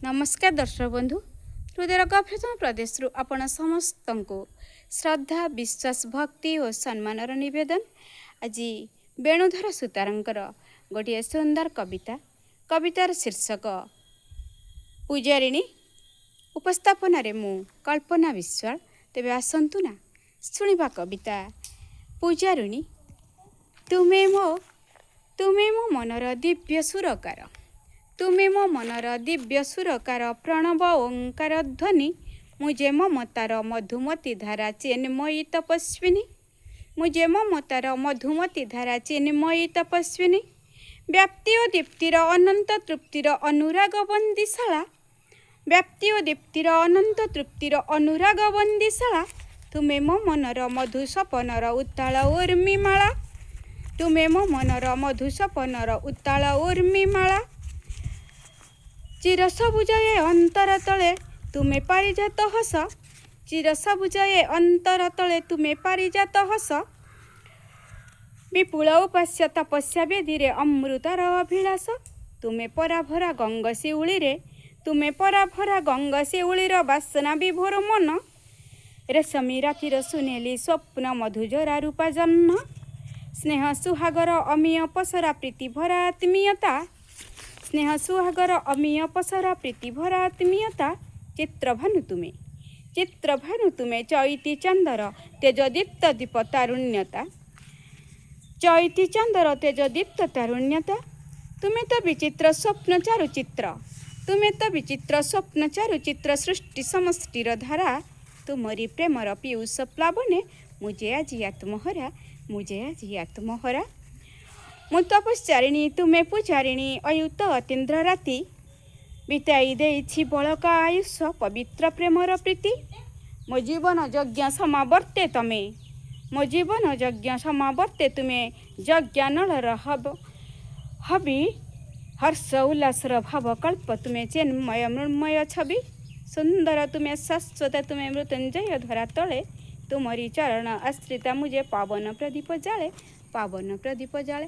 नमस्कार दर्शक बंधु हृदय गभीरतम प्रदेश आपण समस्त को श्रद्धा विश्वास भक्ति और सम्मानर निवेदन। आज वेणुधर सुतारंकर गोटे सुंदर कवितार शीर्षक पूजारिणी उपस्थापन मु कल्पना विश्वाल। तेबे आसंतु ना शुणिबा कविता। पूजारिणी तुमे मो मनर दिव्य सुरकार, तुमे मो मनर दिव्य सुरकार, प्रणव ओंकार ध्वनि, मुझे ममतार मधुमती धारा चिन्मयी तपस्विनी, मुझे ममतार मधुमती धारा चिन्मयी तपस्विनी, व्याप्ति ओ दीप्तिर अनंत तृप्तिर अनुराग बंदीशाला, व्याप्ति ओ दीप्तिर अनंत तृप्तिर अनुराग बंदीशाला, तुमे मो मनर मधु सपनर उत्ताल उर्मिमाला, तुमे मो मनर मधु सपनर उत्ताल उर्मिमाला, चिर सबुज ए अंतर तले तुमे पारिजात हस, चिर सबुज ए अंतर तले तुमे पारिजात हस, विपुल उपास्य तपस्या बेदीरे अमृतर अभिलाष, तुमे पराभरा गंग शिउली रे, तुमे पराभरा गंग शिउलीर बासना विभोर मन, रेशमी रातिर सुनेली स्वप्न मधुजरा रूपा जन्म, स्नेह सुहागर अमीय पसरा प्रीति भरा आत्मीयता, स्नेह सुहागर अमीय पसरा प्रीति भरा आत्मीयता, चित्रभानु तुमे चैती चंदर तेज दीप्त दीप तारुण्यता, चैती चंदर तेज दीप्त तारुण्यता, तुमे तो विचित्र स्वप्न चारुचित्र, तुमे तो विचित्र स्वप्न चारुचित्र, सृष्टि समष्टिर धारा, तुमरी प्रेमर पीयूष प्लावने मुझे आज आत्महरा, मुझे आज आत्महरा, मु तपस्चारिणी तुमे पूजारिणी, अयुत अतीन्द्र राति बिताई देछि बलका आयुष पवित्र प्रेमर प्रीति, मो जीवन यज्ञ समावर्ते तमे, मो जीवन यज्ञ समावर्ते तुमे, यज्ञानलर हबि हर्ष उल्लासर भाव कल्प, तुमे चेन्मय मृण्मय छवि, सुंदर तुमे शाश्वत, तुमे मृत्युंजय धरा तले, तुमरी चरण आश्रिता मुझे पावन प्रदीप जाले, पावन प्रदीप जाले।